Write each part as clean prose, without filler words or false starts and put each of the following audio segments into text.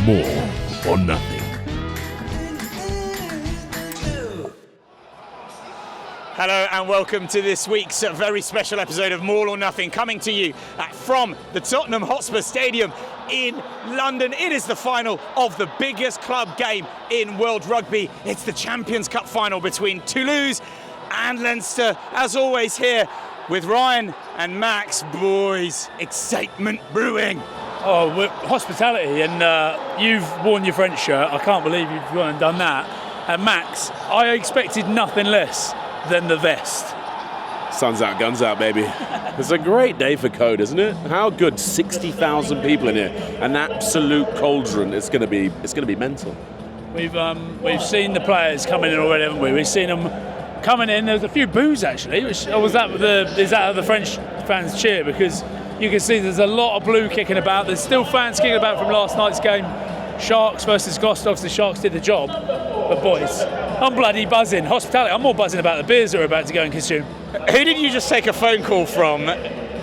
Maul or Nothing. Hello and welcome to this week's very special episode of Maul or Nothing, coming to you from the Tottenham Hotspur Stadium in London. It is the final of the biggest club game in world rugby. It's the Champions Cup final between Toulouse and Leinster. As always, here with Ryan and Max. Boys, excitement brewing. Oh, hospitality, and you've worn your French shirt. I can't believe you've gone and done that. And Max, I expected nothing less than the vest. Sun's out, guns out, baby. It's a great day for code, isn't it? How good? 60,000 people in here, an absolute cauldron. It's going to be mental. We've seen the players coming in already, haven't we? We've seen them coming in. There's a few boos actually. Is that the French fans cheer? Because you can see there's a lot of blue kicking about. There's still fans kicking about from last night's game. Sharks versus Gloucester. Obviously, the Sharks did the job. But boys, I'm bloody buzzing. Hospitality, I'm more buzzing about the beers that we're about to go and consume. Who did you just take a phone call from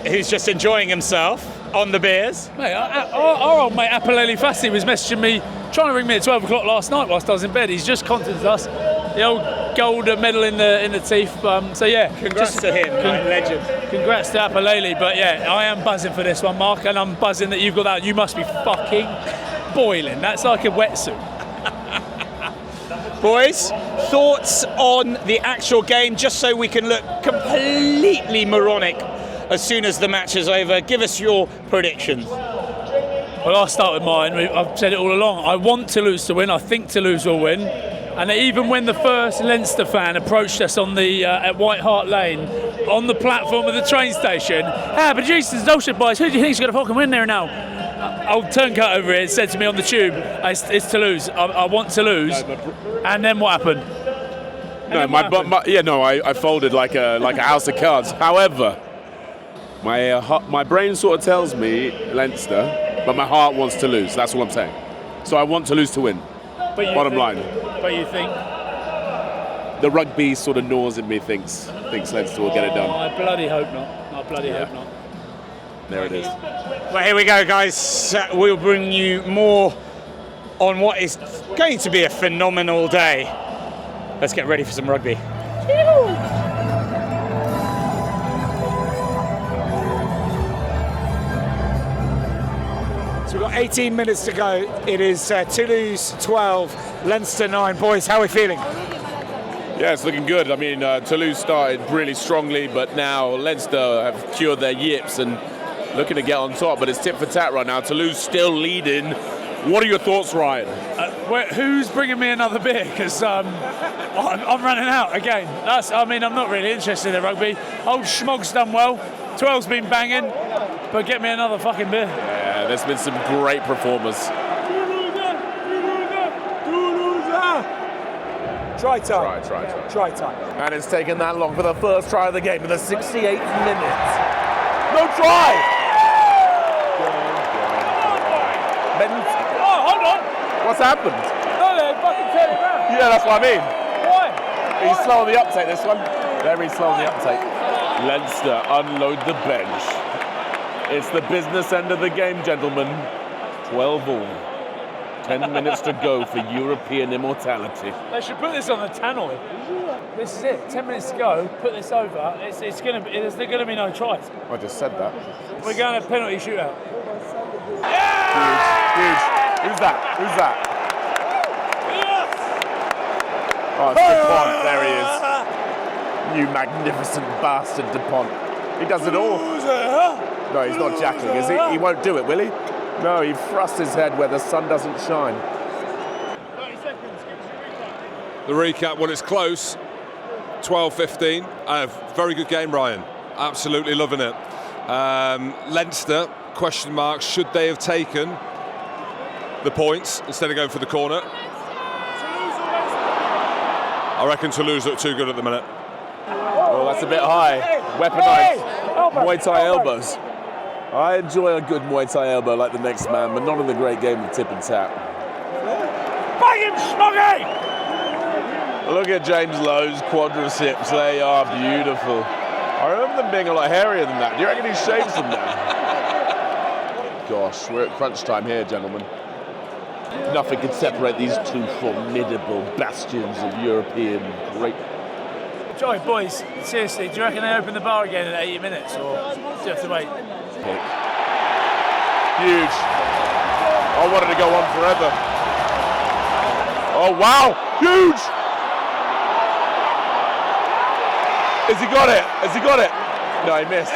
who's just enjoying himself on the beers? Mate, our old mate Ep45 was messaging me, trying to ring me at 12 o'clock last night whilst I was in bed. He's just contacted us. The old gold medal in the teeth. So yeah, congrats to him, legend. Congrats to Ep45. But yeah, I am buzzing for this one, Marc, and I'm buzzing that you've got that. You must be fucking boiling. That's like a wetsuit. Boys, thoughts on the actual game, just so we can look completely moronic as soon as the match is over. Give us your predictions. Well, I'll start with mine. I've said it all along. I want Toulouse to win. I think Toulouse will win. And even when the first Leinster fan approached us on the at White Hart Lane, on the platform of the train station, producers, Ocean boys, who do you think's going to fucking win there now? Old turncoat over here said to me on the tube, it's Toulouse. I want Toulouse. And then what happened? I folded like a house of cards. However, my brain sort of tells me Leinster, but my heart wants Toulouse. That's all I'm saying. So I want Toulouse to win. Bottom line. But you think? The rugby sort of gnaws in me thinks Leinster will get it done. I bloody hope not. I bloody hope not. There it is. Well, here we go, guys. We'll bring you more on what is going to be a phenomenal day. Let's get ready for some rugby. So we've got 18 minutes to go. It is Toulouse 12, Leinster 9. Boys, how are we feeling? Yeah, it's looking good. I mean, Toulouse started really strongly, but now Leinster have cured their yips and looking to get on top, but it's tit for tat right now. Toulouse still leading. What are your thoughts, Ryan? Who's bringing me another beer? Because I'm running out again. I'm not really interested in rugby. Old Smaug's done well. 12's been banging, but get me another fucking beer. Yeah, there's been some great performers. Try time. And it's taken that long for the first try of the game in the 68th minute. No try! Oh, hold on! What's happened? No, they fucking turn around. Yeah, that's what I mean. Why? He's slow on the uptake, this one. Very slow on the uptake. Leinster unload the bench. It's the business end of the game, gentlemen. 12 all. 10 minutes to go for European immortality. They should put this on the tannoy. This is it. 10 minutes to go. Put this over. There's going to be no tries. I just said that. We're going to penalty shootout. Huge. Who's that? Yes! Oh, it's DuPont. There he is. You magnificent bastard, DuPont. He does it all. No, he's not jackling, is he? He won't do it, will he? No, he thrusts his head where the sun doesn't shine. 30 seconds. Give us your recap. The recap, well, it's close. 12-15. Very good game, Ryan. Absolutely loving it. Leinster, question marks, should they have taken the points instead of going for the corner? I reckon Toulouse look too good at the minute. Oh, that's a bit high. Weaponised Muay Thai elbows. I enjoy a good Muay Thai elbow like the next man, but not in the great game of tip and tap. Bang him, Smoggy! Look at James Lowe's quadriceps. They are beautiful. I remember them being a lot hairier than that. Do you reckon he shaves them now? Gosh, we're at crunch time here, gentlemen. Nothing can separate these two formidable bastions of European great. Joy, boys, seriously, do you reckon they open the bar again in 80 minutes, or do you have to wait? Huge. I wanted to go on forever. Oh, wow. Huge. Has he got it? Has he got it? No, he missed.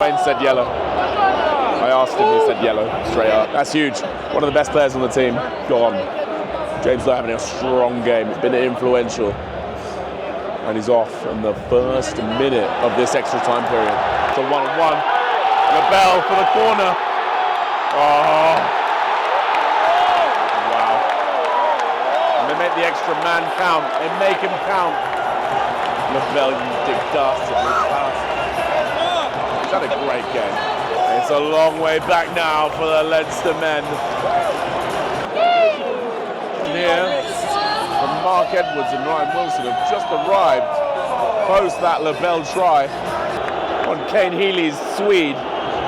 Wayne said yellow. I asked him, he said yellow, straight up. That's huge. One of the best players on the team, gone. James Lowe having a strong game. It's been influential. And he's off in the first minute of this extra time period. It's a 1-on-1. LaBelle for the corner. Oh. Wow. And they make the extra man count. They make him count. LaBelle, you dick dastardly pass. He's had a great game. It's a long way back now for the Leinster men. Here, from Marc Edwards and Ryan Wilson have just arrived post that LaBelle try on Kane Healy's Swede.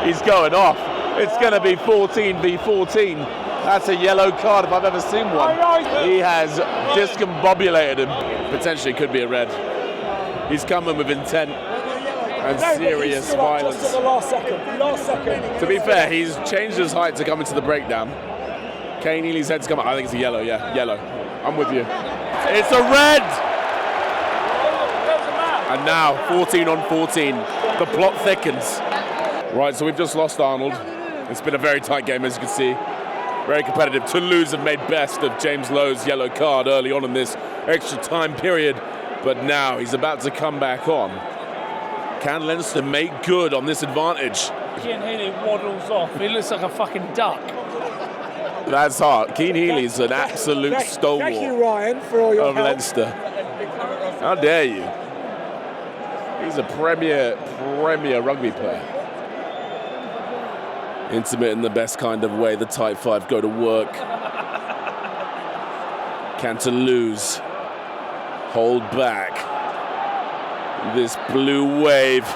He's going off. It's going to be 14 v 14. That's a yellow card if I've ever seen one. He has discombobulated him. Potentially could be a red. He's coming with intent and serious violence. Just at the last second. To be fair, he's changed his height to come into the breakdown. Kane Healy's head's come up. I think it's a yellow, yeah, yellow. I'm with you. It's a red! And now, 14 on 14. The plot thickens. Right, so we've just lost Arnold. It's been a very tight game, as you can see. Very competitive. Toulouse have made best of James Lowe's yellow card early on in this extra time period. But now he's about to come back on. Can Leinster make good on this advantage? Keane Healy waddles off. He looks like a fucking duck. That's hard. Keane Healy's an absolute stalwart. Thank you, Ryan, for all your of help. Leinster. How dare you? He's a premier rugby player. Intimate in the best kind of way. The tight five go to work. Can Toulouse hold back this blue wave?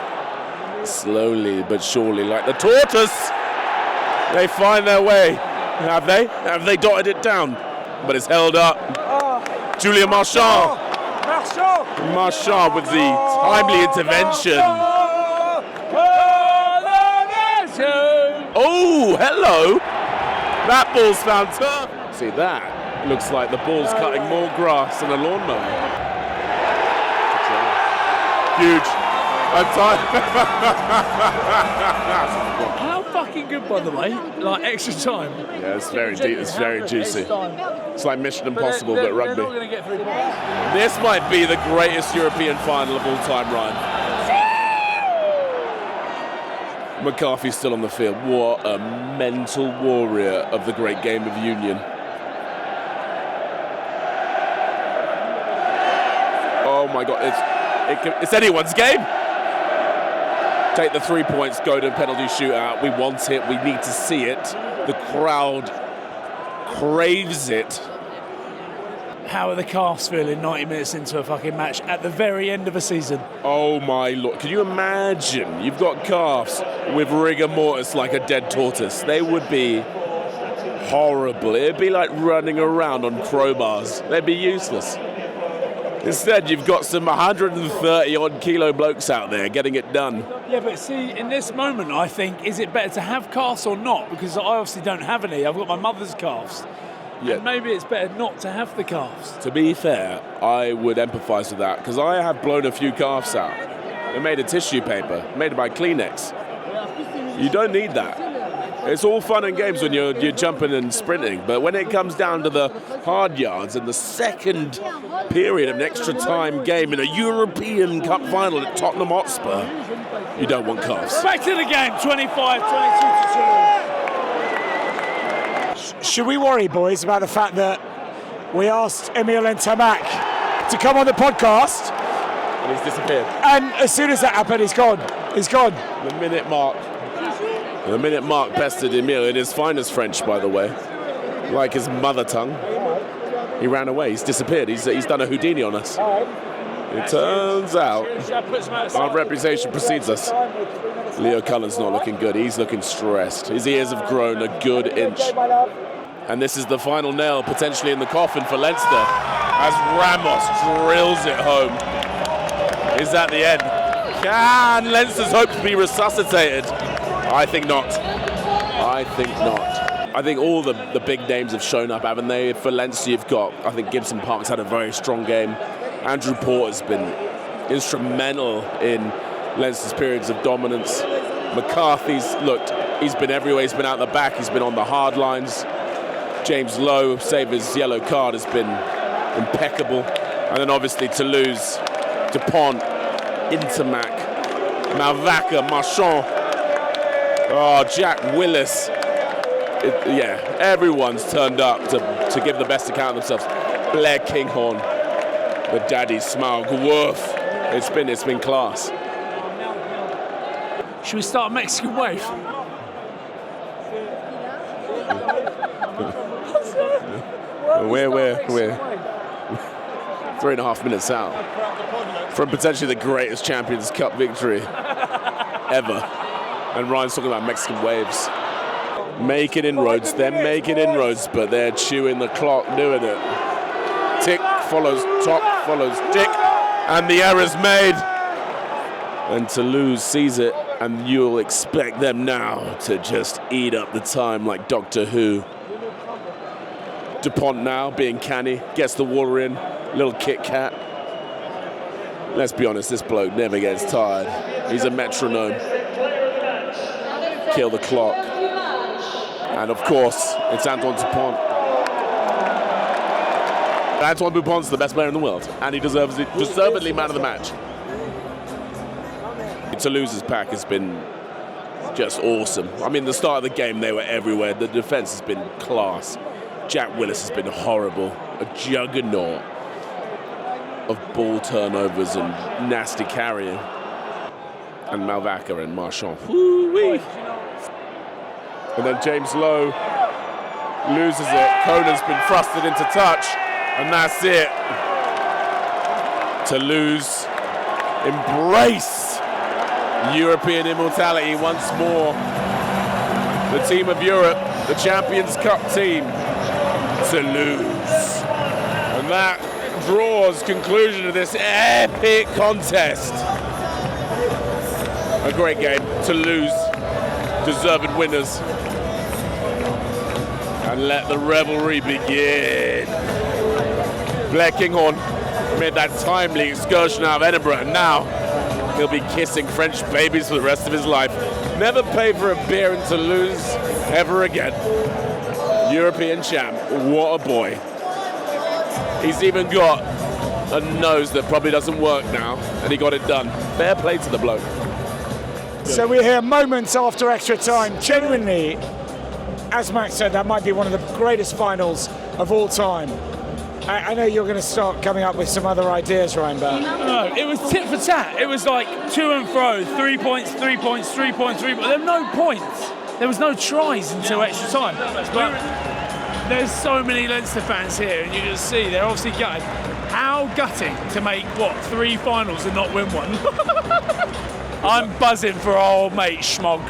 Slowly but surely, like the tortoise, they find their way. Have they? Have they dotted it down? But it's held up. Julian Marchand. Marchand with the timely intervention. Oh, hello. That ball's found turf. See that? Looks like the ball's cutting more grass than a lawnmower. Huge. How fucking good, by the way. Like extra time. Yeah, it's very deep. It's very juicy. It's like Mission Impossible, but rugby. They're not going to get through points. This might be the greatest European final of all time, Ryan. McCarthy's still on the field. What a mental warrior of the great game of union. Oh my God, it's anyone's game. Take the 3 points, go to penalty shootout. We want it, we need to see it. The crowd craves it. How are the calves feeling 90 minutes into a fucking match at the very end of a season? Oh my Lord, can you imagine? You've got calves with rigor mortis like a dead tortoise. They would be horrible. It'd be like running around on crowbars. They'd be useless. Instead, you've got some 130 odd kilo blokes out there getting it done. Yeah, but see, in this moment, I think, is it better to have calves or not? Because I obviously don't have any. I've got my mother's calves. Yeah. And maybe it's better not to have the calves. To be fair, I would empathise with that, because I have blown a few calves out. They're made of tissue paper, made by Kleenex. You don't need that. It's all fun and games when you're jumping and sprinting, but when it comes down to the hard yards and the second period of an extra time game in a European Cup final at Tottenham Hotspur, you don't want calves. Back to the game, 25-22 to 2. Should we worry, boys, about the fact that we asked Emile and Tamak to come on the podcast? And he's disappeared. And as soon as that happened, he's gone. He's gone. The minute Marc pestered Emile in his finest French, by the way, like his mother tongue, he ran away. He's disappeared. He's done a Houdini on us. It turns out our reputation precedes us. Leo Cullen's not looking good. He's looking stressed. His ears have grown a good inch. And this is the final nail potentially in the coffin for Leinster as Ramos drills it home. Is that the end? Can Leinster's hopes be resuscitated? I think not. I think not. I think all the big names have shown up, haven't they? For Leinster, you've got, I think Gibson Park's had a very strong game. Andrew Porter's been instrumental in Leinster's periods of dominance. McCarthy's looked, he's been everywhere. He's been out the back, he's been on the hard lines. James Lowe, save his yellow card, has been impeccable. And then obviously Toulouse, Dupont, Intermac, Malvaca, Marchand, Jack Willis. Everyone's turned up to give the best account of themselves. Blair Kinghorn, the daddy Smaug, woof. It's been class. Should we start a Mexican wave? We're 3.5 minutes out from potentially the greatest Champions Cup victory ever. And Ryan's talking about Mexican waves. Making inroads, they're making inroads, but they're chewing the clock, doing it. Tick follows tock, follows tick, and the error's made. And Toulouse sees it, and you'll expect them now to just eat up the time like Doctor Who. Dupont now, being canny, gets the water in, little Kit Kat. Let's be honest, this bloke never gets tired. He's a metronome. Kill the clock. And of course, it's Antoine Dupont. Antoine Dupont's the best player in the world, and he deservedly man of the match. Toulouse's pack has been just awesome. I mean, the start of the game, they were everywhere. The defense has been class. Jack Willis has been horrible. A juggernaut of ball turnovers and nasty carrying. And Malvaca and Marchand. Woo-wee. And then James Lowe loses it. Conan's been thrusted into touch, and that's it. Toulouse embrace European immortality once more. The team of Europe, the Champions Cup team, Toulouse. And that draws conclusion to this epic contest. A great game. Toulouse, deserved winners. And let the revelry begin. Blair Kinghorn made that timely excursion out of Edinburgh, and now he'll be kissing French babies for the rest of his life. Never pay for a beer in Toulouse ever again. European champ, what a boy. He's even got a nose that probably doesn't work now, and he got it done. Fair play to the bloke. So we're here moments after extra time. Genuinely, as Max said, that might be one of the greatest finals of all time. I know you're going to start coming up with some other ideas, Ryan, but... No, it was tit for tat. It was like to and fro, 3 points, 3 points, 3 points, 3 points. There were no points. There was no tries until extra time. But there's so many Leinster fans here, and you can see they're obviously gutted. How gutting to make, 3 finals and not win one? I'm buzzing for our old mate, Smaug.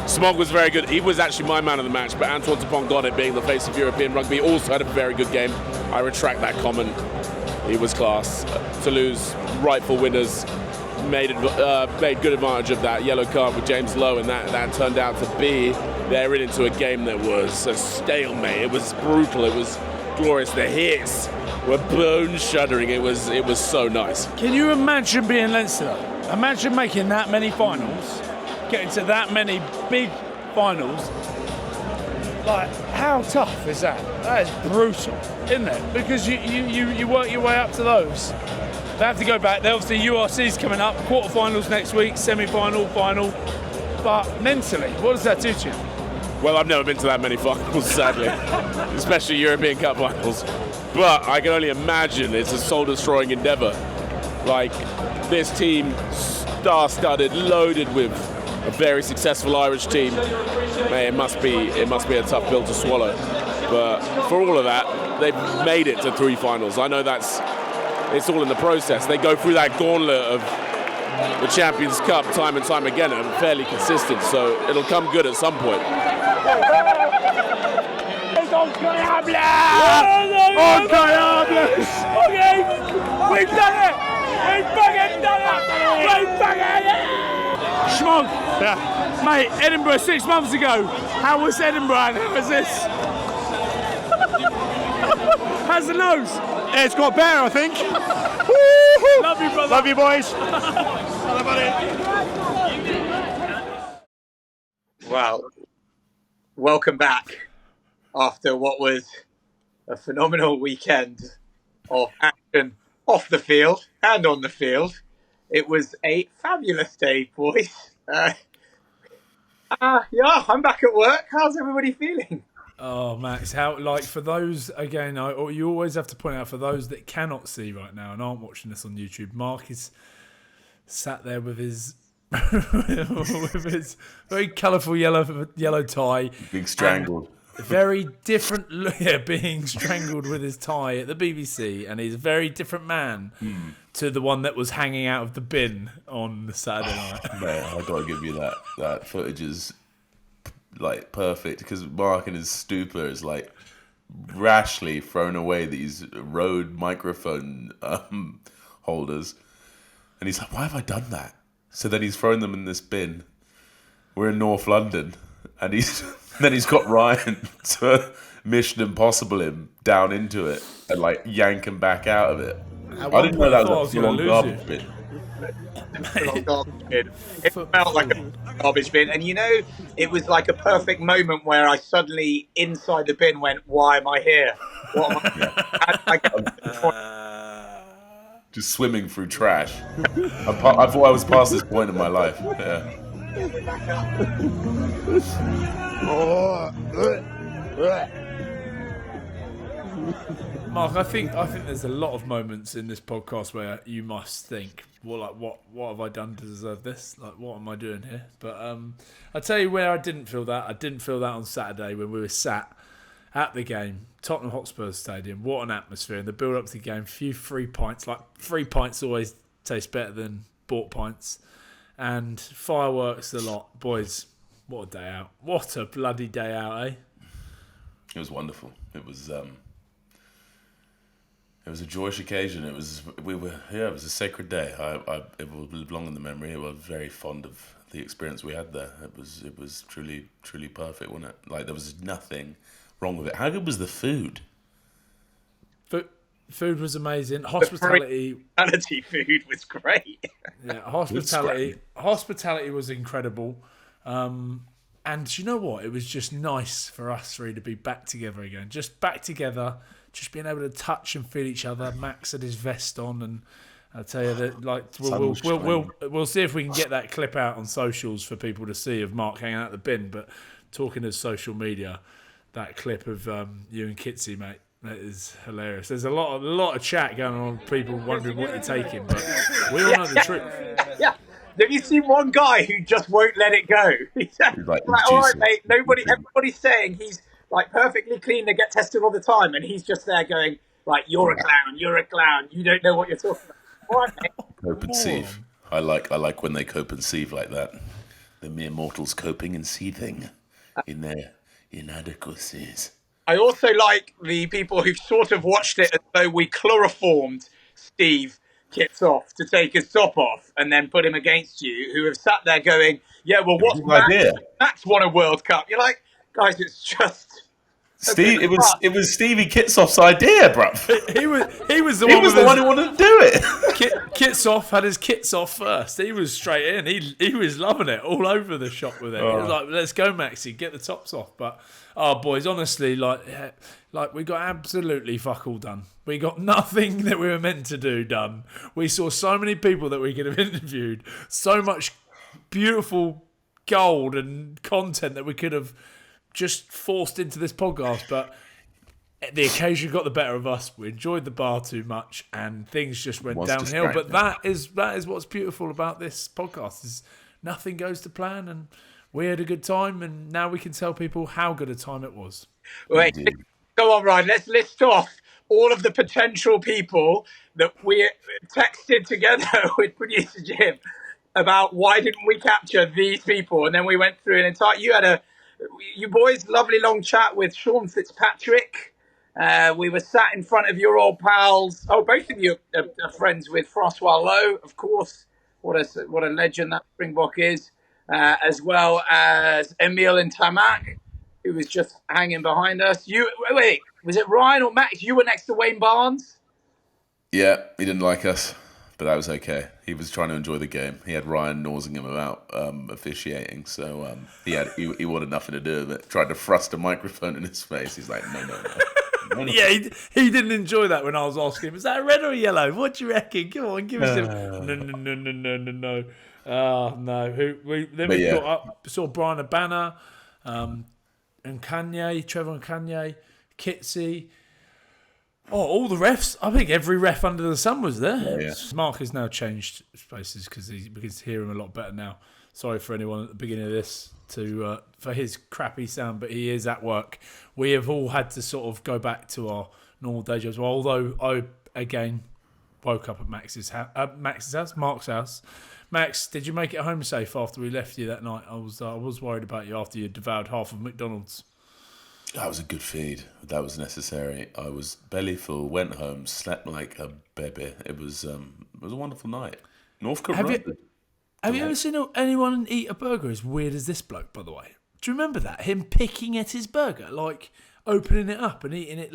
Smaug was very good. He was actually my man of the match, but Antoine Dupont got it, being the face of European rugby. Also had a very good game. I retract that comment. He was class. Toulouse, rightful winners, made good advantage of that yellow card with James Lowe, and that turned out to be they're into a game that was a stalemate. It was brutal. It was glorious. The hits were bone-shuddering. It was so nice. Can you imagine being Leinster? Imagine making that many finals, getting to that many big finals. Like, how tough is that? That is brutal, isn't it? Because you work your way up to those. They have to go back. Obviously, URC's coming up, quarterfinals next week, semi-final, final. But mentally, what does that do to you? Well, I've never been to that many finals, sadly, especially European Cup finals. But I can only imagine it's a soul-destroying endeavour. Like, this team, star-studded, loaded with a very successful Irish team. Man, it must be a tough pill to swallow. But for all of that, they've made it to 3 finals. I know it's all in the process. They go through that gauntlet of the Champions Cup time and time again, and fairly consistent. So it'll come good at some point. Incroyable! Incroyable! Okay, we've done it! We've fucking done it! We've fucking it! Smaug, mate, Edinburgh 6 months ago. How was Edinburgh and how was this? How's the nose? It's got better, I think. Love you, brother. Love you, boys. Hello, buddy. Well, welcome back after what was a phenomenal weekend of action off the field and on the field. It was a fabulous day, boys. Yeah, I'm back at work. How's everybody feeling? Oh, Max, how, like, for those, again, you always have to point out, for those that cannot see right now and aren't watching this on YouTube, Marc is sat there with his with his very colourful yellow tie. Being strangled. Very different, being strangled with his tie at the BBC, and he's a very different man to the one that was hanging out of the bin on the Saturday night. Man, I gotta give you that. That footage is like perfect because Marc in his stupor is like rashly thrown away these Rode microphone holders, and he's like, "Why have I done that?" So then he's thrown them in this bin. We're in North London, and then he's got Ryan to Mission Impossible him down into it and like yank him back out of it. I didn't know that was a long garbage bin. It felt like a garbage bin, and you know, it was like a perfect moment where I suddenly, inside the bin, went, "Why am I here? What am I?" Just swimming through trash. I thought I was past this point in my life. Yeah. Marc, I think there's a lot of moments in this podcast where you must think, well, like what have I done to deserve this? Like, what am I doing here? But I'll tell you where I didn't feel that. I didn't feel that on Saturday when we were sat at the game, Tottenham Hotspur Stadium. What an atmosphere. And the build up to the game, few free pints. Like, free pints always taste better than bought pints. And fireworks a lot. Boys, what a day out. What a bloody day out, eh? It was wonderful. It was a joyous occasion. It was a sacred day. It will live long in the memory. I was very fond of the experience we had there. It was truly perfect, wasn't it? Like, there was nothing wrong with it. How good was the food? Food was amazing. Hospitality food was great. Yeah, hospitality was incredible. And you know what? It was just nice for us three to be back together again. Just back together, just being able to touch and feel each other. Max had his vest on, and I'll tell you that, like, we'll see if we can get that clip out on socials for people to see of Marc hanging out the bin. But talking of social media, that clip of you and Kitsy, mate, that is hilarious. There's a lot of chat going on, people wondering what you're taking, but we all know the truth. Yeah. Have you seen one guy who just won't let it go? He's like, all right, mate, everybody's saying he's like perfectly clean, they get tested all the time, and he's just there going, like, you're a clown, you don't know what you're talking about. All right, mate. Cope and seethe. I like when they cope and seethe like that. The mere mortals coping and seething in their inadequacies. I also like the people who've sort of watched it as though we chloroformed Steve Kitsoff to take his top off and then put him against you, who have sat there going, yeah, well, what's Max won a World Cup? You're like, guys, it's just Steve. It was Stevie Kitsoff's idea, bruv. He was the one who wanted to do it. Kitsoff had his kits off first. He was straight in. He was loving it all over the shop with it. He was like, let's go, Maxie, get the tops off. But boys, honestly, like we got absolutely fuck all done. We got nothing that we were meant to do done. We saw so many people that we could have interviewed, so much beautiful gold and content that we could have just forced into this podcast, but the occasion got the better of us. We enjoyed the bar too much, and things just went downhill. But that is what's beautiful about this podcast: is nothing goes to plan, and we had a good time, and now we can tell people how good a time it was. Wait, go on, Ryan. Let's list off all of the potential people that we texted together with producer Jim about why didn't we capture these people, and then we went through an entire. You had a you boys, lovely long chat with Sean Fitzpatrick. We were sat in front of your old pals. Oh, both of you are friends with Francois Lowe, of course. What a legend that Springbok is, as well as Emile and Tamak, who was just hanging behind us. Wait, was it Ryan or Max? You were next to Wayne Barnes. Yeah, he didn't like us, but that was okay. He was trying to enjoy the game. He had Ryan nosing him about officiating, so he wanted nothing to do with it. Tried to thrust a microphone in his face. He's like, no. Yeah, he didn't enjoy that when I was asking him, is that a red or a yellow? What do you reckon? Come on, give us a... No. Oh, no. We got up, saw Brian Abana, and Kanye, Trevor and Kanye, Kitsy. Oh, all the refs. I think every ref under the sun was there. Yeah. Marc has now changed places because we can hear him a lot better now. Sorry for anyone at the beginning of this for his crappy sound, but he is at work. We have all had to sort of go back to our normal day jobs. Well, although I again woke up at Marc's house. Max, did you make it home safe after we left you that night? I was worried about you after you devoured half of McDonald's. That was a good feed. That was necessary. I was belly full, went home, slept like a baby. It was a wonderful night. Northcote Road. Have you ever seen anyone eat a burger as weird as this bloke, by the way? Do you remember that? Him picking at his burger, like opening it up and eating it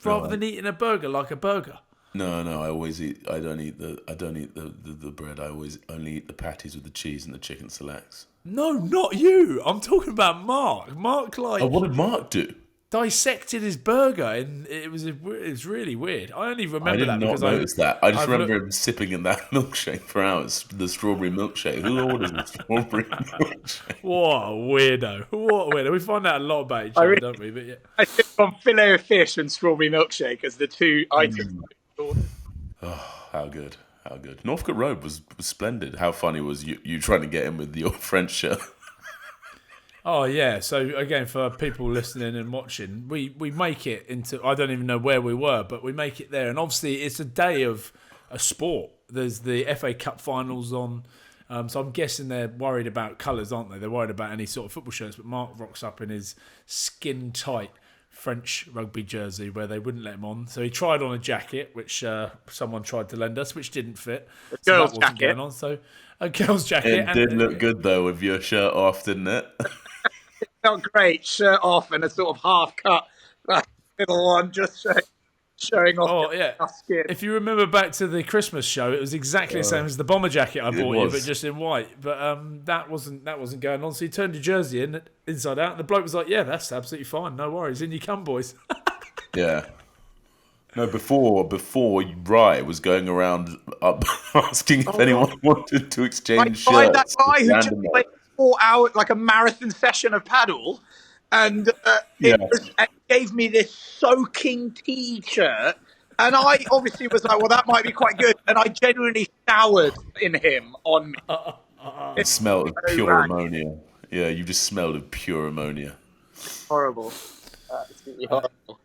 rather than eating a burger like a burger. No, I always eat. I don't eat the bread. I always only eat the patties with the cheese and the chicken selects. No, not you. I'm talking about Marc. Marc, what did Marc do? Dissected his burger, and it was really weird. I only remember that because I did not notice that. I just remember him sipping in that milkshake for hours. The strawberry milkshake. Who orders a strawberry milkshake? What a weirdo! We find out a lot about each other, don't we? But yeah, I think on filet of fish and strawberry milkshake as the two items. Oh, how good! Northcote Road was splendid. How funny was you trying to get in with your French shirt? Oh, yeah. So, again, for people listening and watching, we make it into... I don't even know where we were, but we make it there. And obviously, it's a day of a sport. There's the FA Cup finals on. So I'm guessing they're worried about colours, aren't they? They're worried about any sort of football shirts. But Marc rocks up in his skin-tight French rugby jersey where they wouldn't let him on. So he tried on a jacket, which someone tried to lend us, which didn't fit. So that wasn't going on. So a girl's jacket. It did look good, though, with your shirt off, didn't it? It felt great, shirt off and a sort of half cut little one, just showing off. Oh yeah! Skin. If you remember back to the Christmas show, it was exactly the same as the bomber jacket I bought you, but just in white. But that wasn't going on. So he turned your jersey inside out, and the bloke was like, "Yeah, that's absolutely fine. No worries. In you come, boys." Yeah. No, before Rye was going around asking if anyone wanted to exchange shirts. That guy who just played 4 hours, like a marathon session of paddle, and it gave me this soaking T-shirt, and I obviously was like, well, that might be quite good, and I genuinely showered in him on me. It smelled of pure ammonia. Yeah, you just smelled of pure ammonia. Horrible. Absolutely horrible.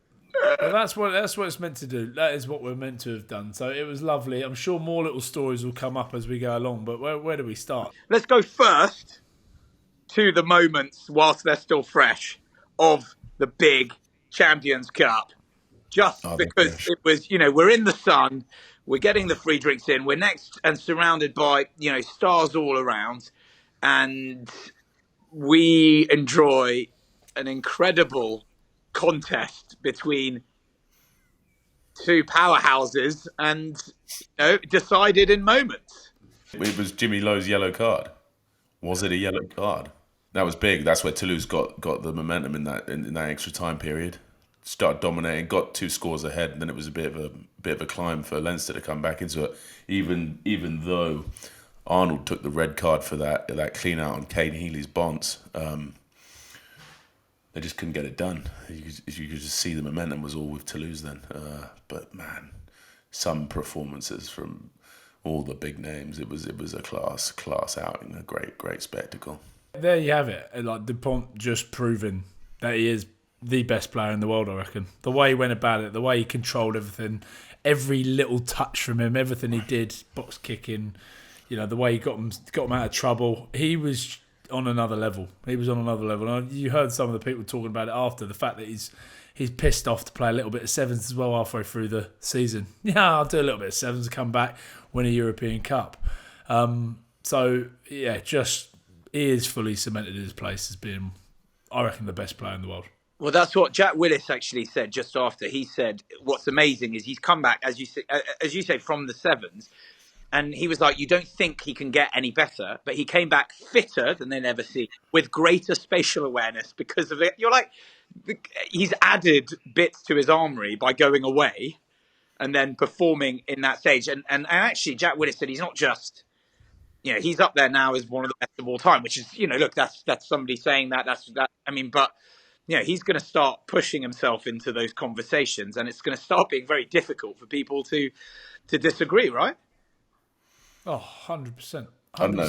Well, that's what it's meant to do. That is what we're meant to have done. So it was lovely. I'm sure more little stories will come up as we go along, but where do we start? Let's go first to the moments, whilst they're still fresh, of the big Champions Cup. Just because it was, we're in the sun, we're getting the free drinks in, we're next and surrounded by, stars all around, and we enjoy an incredible contest between two powerhouses and, decided in moments. It was Jimmy Lowe's yellow card. Was it a yellow card? That was big. That's where Toulouse got the momentum in that extra time period. Started dominating, got 2 scores ahead, and then it was a bit of a climb for Leinster to come back into it. Even though Arnold took the red card for that clean out on Kane Healy's bonds, they just couldn't get it done. You could just see the momentum was all with Toulouse then. But man, some performances from all the big names. It was a class outing, a great spectacle. There you have it. Like Dupont just proving that he is the best player in the world, I reckon. The way he went about it, the way he controlled everything, every little touch from him, everything he did, box kicking, the way he got him out of trouble. He was on another level. He was on another level. And you heard some of the people talking about it after, the fact that he's pissed off to play a little bit of sevens as well halfway through the season. Yeah, I'll do a little bit of sevens, come back, win a European Cup. So, yeah, just he is fully cemented his place as being, I reckon, the best player in the world. Well, that's what Jack Willis actually said just after. He said, what's amazing is he's come back, as you say, from the sevens. And he was like, you don't think he can get any better, but he came back fitter than they'd ever seen, with greater spatial awareness because of it. You're like, he's added bits to his armory by going away and then performing in that stage. And actually, Jack Willis said he's not just, he's up there now as one of the best of all time, which is, look, that's somebody saying that. But he's going to start pushing himself into those conversations, and it's going to start being very difficult for people to disagree, right? Oh, 100%. I don't know.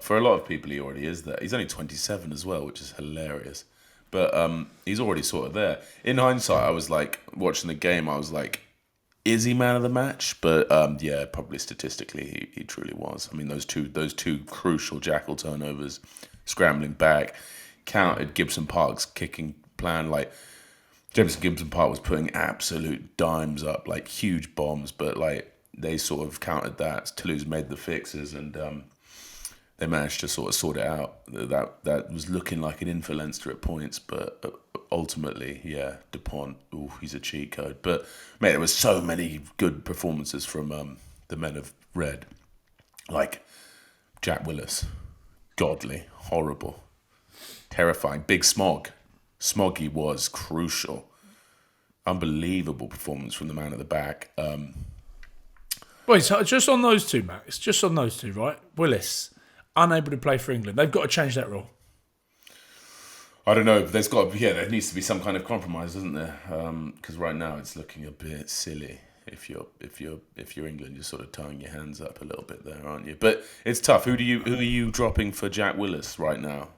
For a lot of people, he already is there. He's only 27 as well, which is hilarious. But he's already sort of there. In hindsight, I was like, watching the game, I was like, is he man of the match? But yeah, probably statistically, he truly was. I mean, those two crucial Jackal turnovers, scrambling back, counted Gibson Park's kicking plan. Like, Gibson Park was putting absolute dimes up, like huge bombs, but like, they sort of countered that. Toulouse made the fixes, and they managed to sort of sort it out. That was looking like an in for Leinster at points, but ultimately, yeah, Dupont, he's a cheat code. But mate, there was so many good performances from the men of red, like Jack Willis, godly, horrible, terrifying. Big Smaug, Smoggy was crucial, unbelievable performance from the man at the back. Wait, so just on those two, Max, just on those two, right? Willis, unable to play for England. They've got to change that rule. I don't know. There needs to be some kind of compromise, isn't there? Because right now it's looking a bit silly. If you're England, you're sort of tying your hands up a little bit there, aren't you? But it's tough. Who are you dropping for Jack Willis right now?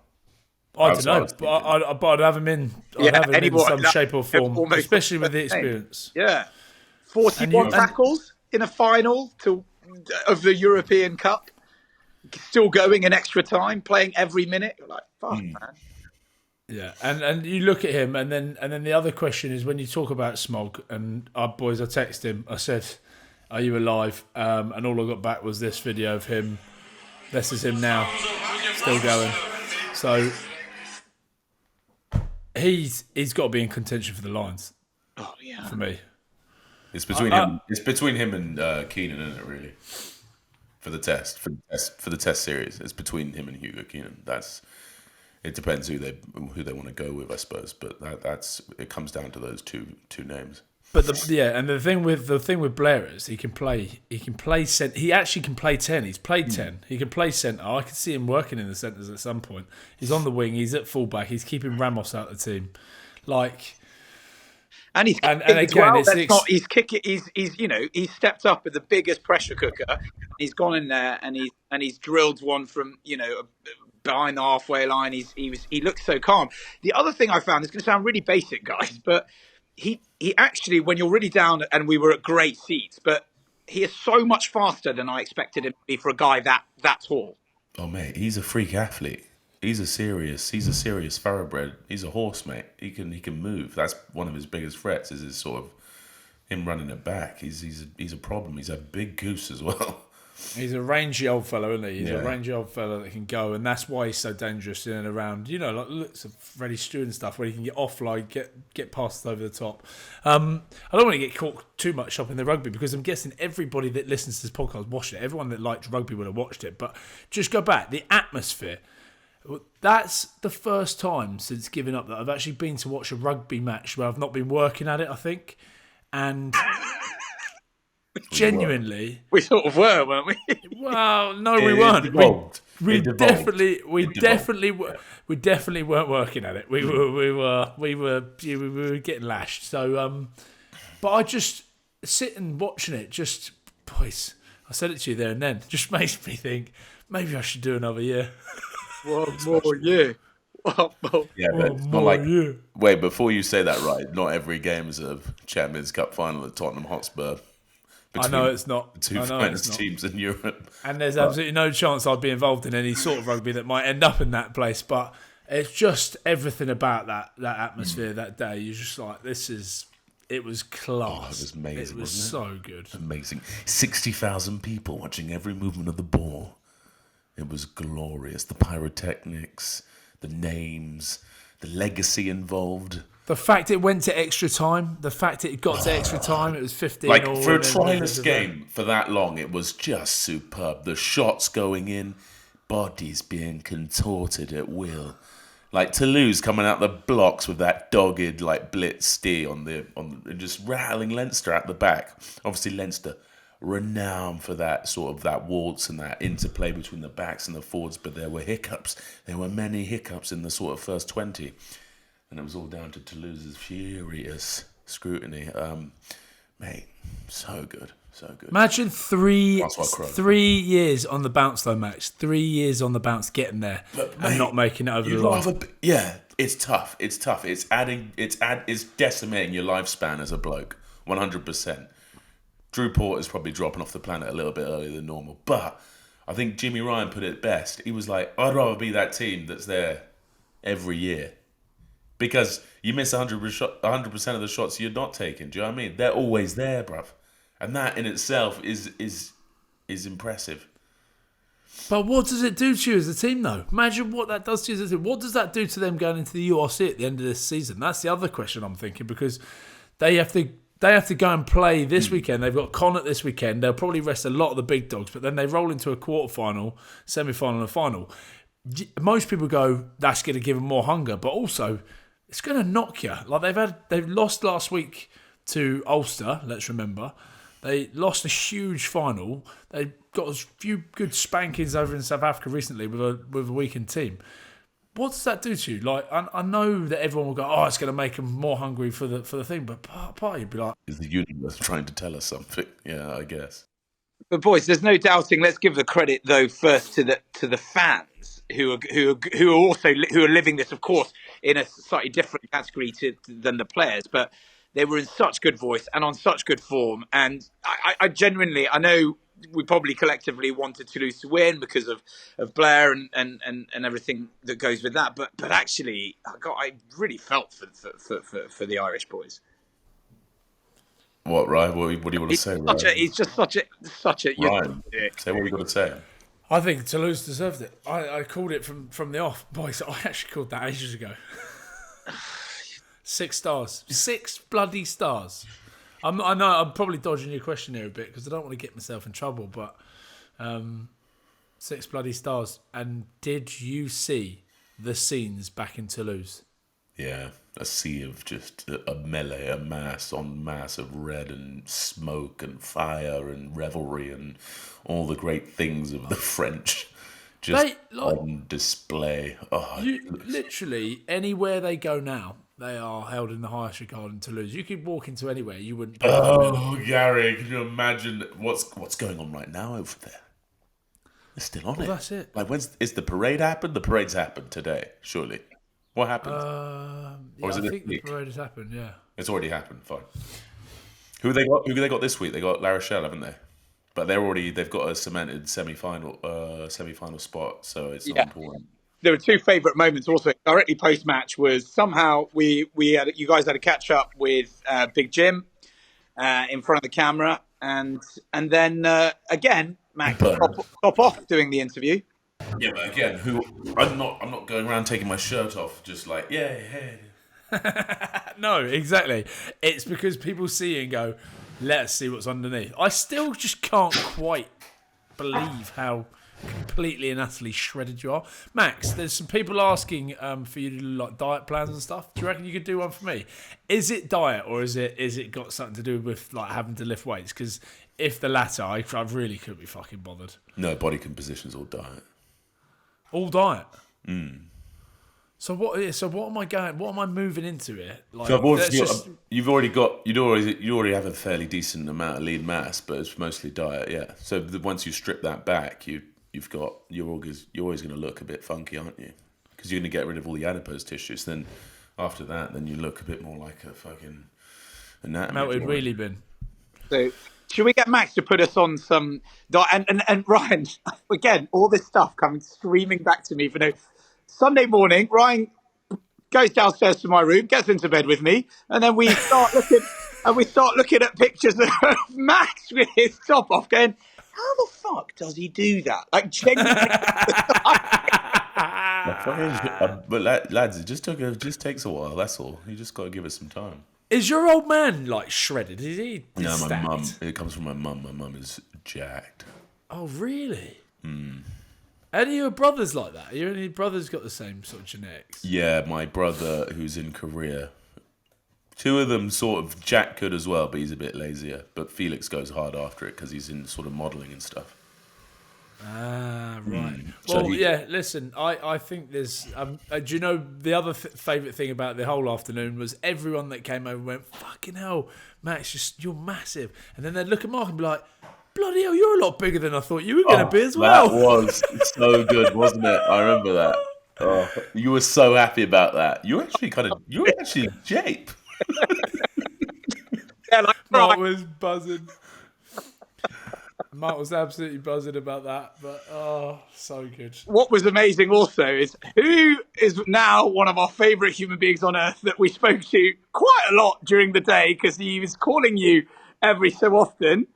I don't know, but I'd have him in. I'd have him in some shape or form, especially with the experience. Yeah, 41 tackles in a final of the European Cup, still going in extra time, playing every minute. You're like, fuck, man. Yeah, and you look at him, and then the other question is when you talk about Smaug, and I texted him. I said, "Are you alive?" And all I got back was this video of him. This is him now, still going. So he's got to be in contention for the Lions. Oh yeah, for me. It's between him. It's between him and Keenan, isn't it? Really, for the test series, it's between him and Hugo Keenan. It depends who they want to go with, I suppose. But it comes down to those two names. But the thing with Blair is he can play centre. He actually can play 10. He's played 10. He can play centre. I can see him working in the centres at some point. He's on the wing. He's at fullback. He's keeping Ramos out of the team, like. And he's kicking as well. He's kicking. He's stepped up with the biggest pressure cooker. He's gone in there and he's drilled one from behind the halfway line. He looks so calm. The other thing I found is going to sound really basic, guys, but he actually, when you're really down, and we were at great seats, but he is so much faster than I expected him to be for a guy that tall. Oh mate, he's a freak athlete. He's a serious thoroughbred. He's a horse, mate. He can move. That's one of his biggest threats. Is his sort of him running it back. He's a problem. He's a big goose as well. He's a rangy old fellow, isn't he? He's a rangy old fellow that can go, and that's why he's so dangerous in and around. Like looks of Freddie Stew and stuff, where he can get offline, get past over the top. I don't want to get caught too much up in the rugby because I'm guessing everybody that listens to this podcast watched it. Everyone that liked rugby would have watched it. But just go back, the atmosphere. That's the first time since giving up that I've actually been to watch a rugby match where I've not been working at it, I think. And genuinely... We sort of were, weren't we? Well, no, we weren't. We definitely weren't working at it. We were getting lashed. So, but I just sitting watching it, boys, I said it to you there and then, just makes me think maybe I should do another year. One more year. Yeah, but it's not like. Wait, before you say that, right? Not every game is a Champions Cup final at Tottenham Hotspur I know it's not. The two finest teams in Europe. And there's absolutely no chance I'd be involved in any sort of rugby that might end up in that place. But it's just everything about that atmosphere that day. You're just like, it was class. Oh, it was amazing. It was so good. Amazing. 60,000 people watching every movement of the ball. It was glorious. The pyrotechnics, the names, the legacy involved. The fact it went to extra time, the fact it got to extra time, it was 15 like all. For a try-less game for that long, it was just superb. The shots going in, bodies being contorted at will. Like Toulouse coming out the blocks with that dogged like blitz steer on the just rattling Leinster at the back. Obviously Leinster renowned for that sort of that waltz and that interplay between the backs and the forwards, but there were hiccups. There were many hiccups in the sort of first 20. And it was all down to Toulouse's furious scrutiny. Mate, so good. So good. Imagine 3 years on the bounce though, Max. 3 years on the bounce getting there and not making it over the line. Yeah, it's tough. It's tough. It's decimating your lifespan as a bloke. 100%. Drew Porter's probably dropping off the planet a little bit earlier than normal. But I think Jimmy Ryan put it best. He was like, I'd rather be that team that's there every year. Because you miss 100% of the shots you're not taking. Do you know what I mean? They're always there, bruv. And that in itself is impressive. But what does it do to you as a team, though? Imagine what that does to you as a team. What does that do to them going into the URC at the end of this season? That's the other question I'm thinking, because they have to go and play this weekend. They've got Connacht this weekend. They'll probably rest a lot of the big dogs, but then they roll into a quarterfinal, semi-final, and a final. Most people go, that's going to give them more hunger, but also it's going to knock you. Like they've lost last week to Ulster. Let's remember, they lost a huge final. They got a few good spankings over in South Africa recently with a weakened team. What does that do to you? Like, I know that everyone will go, oh, it's going to make them more hungry for the thing, but part you'd be like, is the universe trying to tell us something? Yeah, I guess. But boys, there's no doubting. Let's give the credit though first to the fans who are living this, of course, in a slightly different category than the players, but they were in such good voice and on such good form. And I genuinely, I know we probably collectively wanted Toulouse to win because of Blair and everything that goes with that. But actually, I really felt for the Irish boys. What, Ryan? What do you want to say, Ryan? He's just such a. Ryan, say what you got to say. I think Toulouse deserved it. I called it from the off. Boys, I actually called that ages ago. 6 stars. 6 bloody stars. I know I'm probably dodging your question here a bit because I don't want to get myself in trouble, but 6 bloody stars. And did you see the scenes back in Toulouse? Yeah, a sea of just a melee, a mass on mass of red and smoke and fire and revelry and all the great things of the French just on display. Oh, literally, anywhere they go now, they are held in the highest regard in Toulouse. You could walk into anywhere, you wouldn't. Oh, Gary, can you imagine what's going on right now over there? They're still on it. That's it. Like, is the parade happened? The parade's happened today, surely. What happened? Or is it I think the parade has happened, yeah. It's already happened, fine. Who have they got this week? They got La Rochelle, haven't they? But they've got a cemented semi-final spot, so it's not important. There were 2 favourite moments also directly post-match was somehow you guys had a catch-up with Big Jim in front of the camera, and then again, Mac top off doing the interview. Yeah, but again, I'm not going around taking my shirt off, just like yeah. No, exactly. It's because people see you and go, let's see what's underneath. I still just can't quite believe how completely and utterly shredded you are. Max, there's some people asking for you to do like diet plans and stuff. Do you reckon you could do one for me? Is it diet or is it got something to do with like having to lift weights? Because if the latter, I really couldn't be fucking bothered. No, body composition's all diet. All diet. So what am I going? What am I moving into it? Like, so you already have a fairly decent amount of lean mass, but it's mostly diet. Yeah. So once you strip that back, you're always going to look a bit funky, aren't you? Because you're going to get rid of all the adipose tissues. Then after that, then you look a bit more like a fucking anatomy. Melted wheelie bin. So Should we get Max to put us on some... And Ryan, again, all this stuff coming streaming back to me for no... Sunday morning, Ryan goes downstairs to my room, gets into bed with me, and then we start looking at pictures of Max with his top off, going, how the fuck does he do that? Like, genuinely. But lads, it just takes a while. That's all. You just got to give it some time. Is your old man like shredded? Is he? No, my stacked? mum. It comes from my mum. My mum is jacked. Oh, really? Any of your brothers like that? Are your any brothers got the same sort of genetics? Yeah, my brother who's in Korea. 2 of them sort of Jack could as well, but he's a bit lazier. But Felix goes hard after it because he's in sort of modelling and stuff. Ah, right. So Well, yeah, listen, I think there's... do you know, the other favourite thing about the whole afternoon was everyone that came over went, fucking hell, Max, you're massive. And then they'd look at Marc and be like, bloody hell, you're a lot bigger than I thought you were going to be as well. That was so good, wasn't it? I remember that. Oh, you were so happy about that. You were actually in shape. Yeah, like, Marc was buzzing. Marc was absolutely buzzing about that, but so good. what was amazing also is who is now one of our favourite human beings on earth that we spoke to quite a lot during the day because he was calling you every so often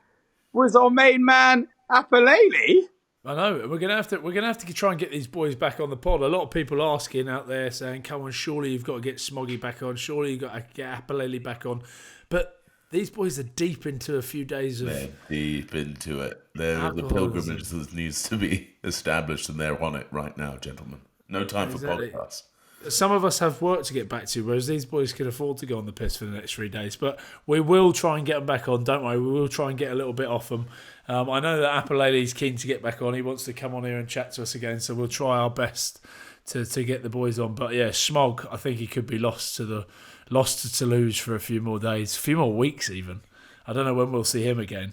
was our main man, Apalele. I know we're gonna have to try and get these boys back on the pod. A lot of people asking out there saying, "Come on, surely you've got to get Smoggy back on. Surely you've got to get Apalele back on." But these boys are deep into a few days of... They're deep into it. The pilgrimage that needs to be established, and they're on it right now, gentlemen. No time for podcasts. Some of us have work to get back to, whereas these boys can afford to go on the piss for the next 3 days. But we will try and get them back on, don't worry. We will try and get a little bit off them. I know that Apalele's keen to get back on. He wants to come on here and chat to us again, so we'll try our best to get the boys on. But yeah, Smaug, I think he could be lost to Toulouse for a few more days, a few more weeks even. I don't know when we'll see him again.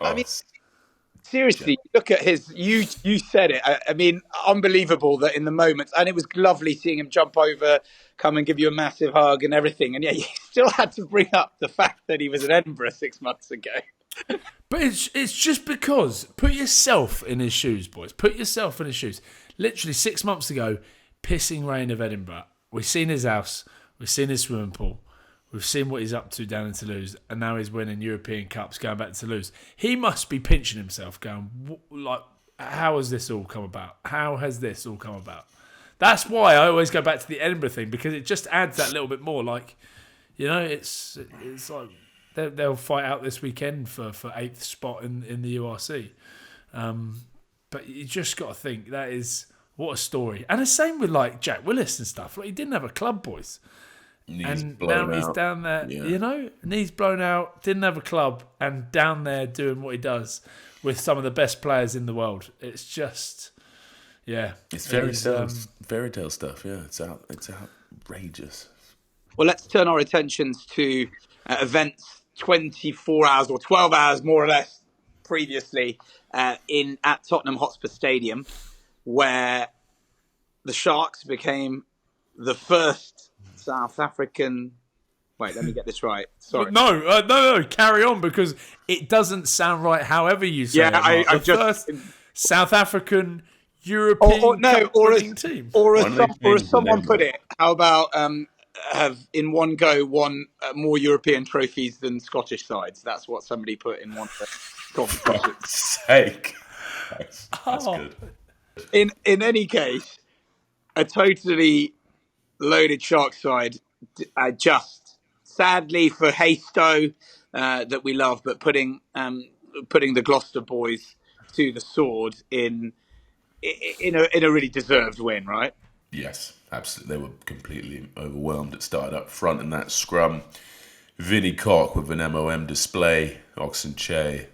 I mean, seriously, look at his... You said it. I mean, unbelievable that in the moments... And it was lovely seeing him jump over, come and give you a massive hug and everything. And yeah, you still had to bring up the fact that he was in Edinburgh 6 months ago. But it's just because... Put yourself in his shoes, boys. Put yourself in his shoes. Literally 6 months ago, pissing rain of Edinburgh. We've seen his house. We've seen his swimming pool. We've seen what he's up to down in Toulouse, and now he's winning European Cups, going back to Toulouse. He must be pinching himself, going, like, how has this all come about? How has this all come about? That's why I always go back to the Edinburgh thing, because it just adds that little bit more. Like, you know, it's like they'll fight out this weekend for 8th spot in the URC. But you just got to think, that is, what a story. And the same with, like, Jack Willis and stuff. Like, he didn't have a club, boys. And now he's down there, you know, knees blown out, didn't have a club, and down there doing what he does with some of the best players in the world. It's just, yeah. It's fairy tale stuff, yeah. It's outrageous. Well, let's turn our attentions to events 24 hours or 12 hours, more or less, previously at Tottenham Hotspur Stadium, where the Sharks became the first South African... Wait, let me get this right. Sorry. No, carry on, because it doesn't sound right however you say it. I just... First South African European team. Or as someone put it, how about have in one go won more European trophies than Scottish sides? That's what somebody put in one of the competitions. For sake. That's good. In any case, a totally loaded Shark side, just sadly for Haystow that we love, but putting the Gloucester boys to the sword in a really deserved win, right? Yes, absolutely. They were completely overwhelmed. It started up front in that scrum. Vinnie Cock with an MOM display, Oxenche,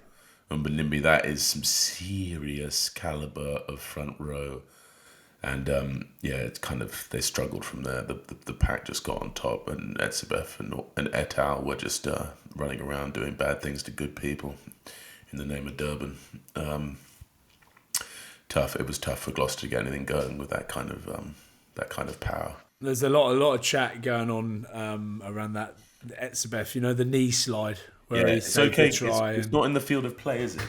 Umbalimbi. That is some serious caliber of front row. And it's kind of, they struggled from there. The pack just got on top, and Etzebeth and et al. Were just running around doing bad things to good people in the name of Durban. Tough. It was tough for Gloucester to get anything going with that kind of power. There's a lot of chat going on around that Etzebeth. You know, the knee slide where he saved the try. It's not in the field of play, is it?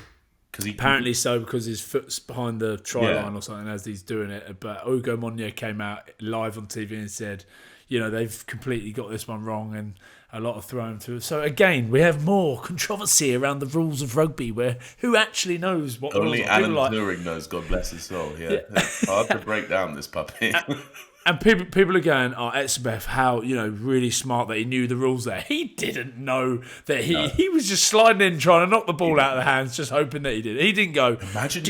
Apparently so, because his foot's behind the try line or something as he's doing it. But Ugo Monye came out live on TV and said, they've completely got this one wrong and a lot of thrown to it. So again, we have more controversy around the rules of rugby, where who actually knows what only rules Alan Turing knows. God bless his soul. Yeah, it's hard to break down this puppy. And people are going, Etzebeth, how really smart that he knew the rules there. He didn't know that he was just sliding in, trying to knock the ball out of the hands, just hoping that he did. He didn't go. Imagine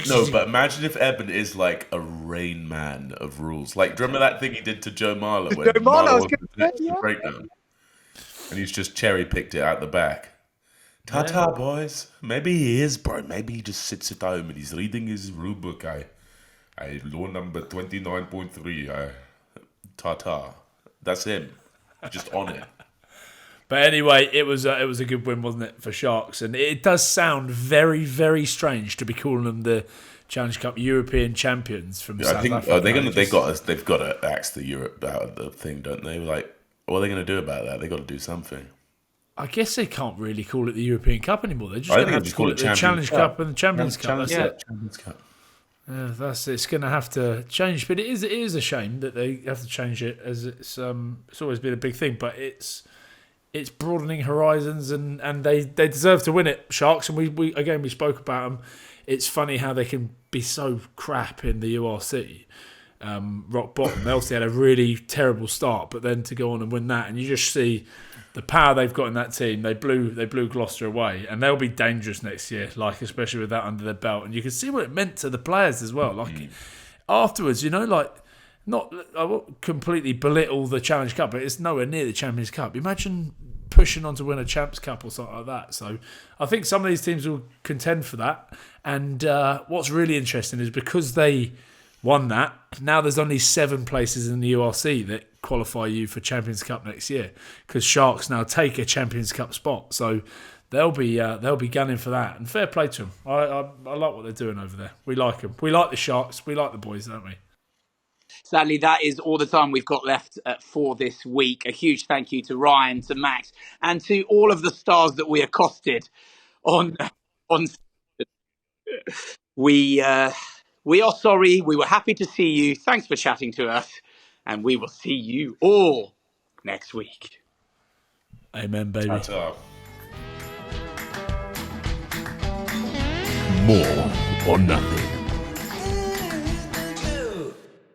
if Eben is like a Rain Man of rules. Like, do you remember that thing he did to Joe Marler when Marler was the breakdown, and he's just cherry picked it out the back. Ta-ta, boys. Maybe he is, bro. Maybe he just sits at home and he's reading his rule book. I law number 29.3. Ta-ta. That's him. Just on it. But anyway, it was a good win, wasn't it, for Sharks? And it does sound very, very strange to be calling them the Challenge Cup European champions from South Africa. They've got to axe the Europe out of the thing, don't they? Like, what are they going to do about that? They've got to do something. I guess they can't really call it the European Cup anymore. They're just going to have to call it the Challenge Cup and the Champions Cup. That's it. Champions Cup. It's going to have to change, but it is a shame that they have to change it, as it's always been a big thing. But it's broadening horizons, and they deserve to win it, Sharks. And we spoke about them. It's funny how they can be so crap in the URC, rock bottom. They also had a really terrible start, but then to go on and win that, and you just see the power they've got in that team. They blew Gloucester away, and they'll be dangerous next year, like especially with that under their belt. And you can see what it meant to the players as well. Like afterwards, not I won't completely belittle the Challenge Cup, but it's nowhere near the Champions Cup. Imagine pushing on to win a Champs Cup or something like that. So I think some of these teams will contend for that. And what's really interesting is because they won that, now there's only 7 places in the URC that qualify you for Champions Cup next year, because Sharks now take a Champions Cup spot. So they'll be gunning for that. And fair play to them. I like what they're doing over there. We like them. We like the Sharks. We like the boys, don't we? Sadly, that is all the time we've got left for this week. A huge thank you to Ryan, to Max, and to all of the stars that we accosted on. We are sorry. We were happy to see you. Thanks for chatting to us, and we will see you all next week. Amen, baby. Ta-ta. More or nothing.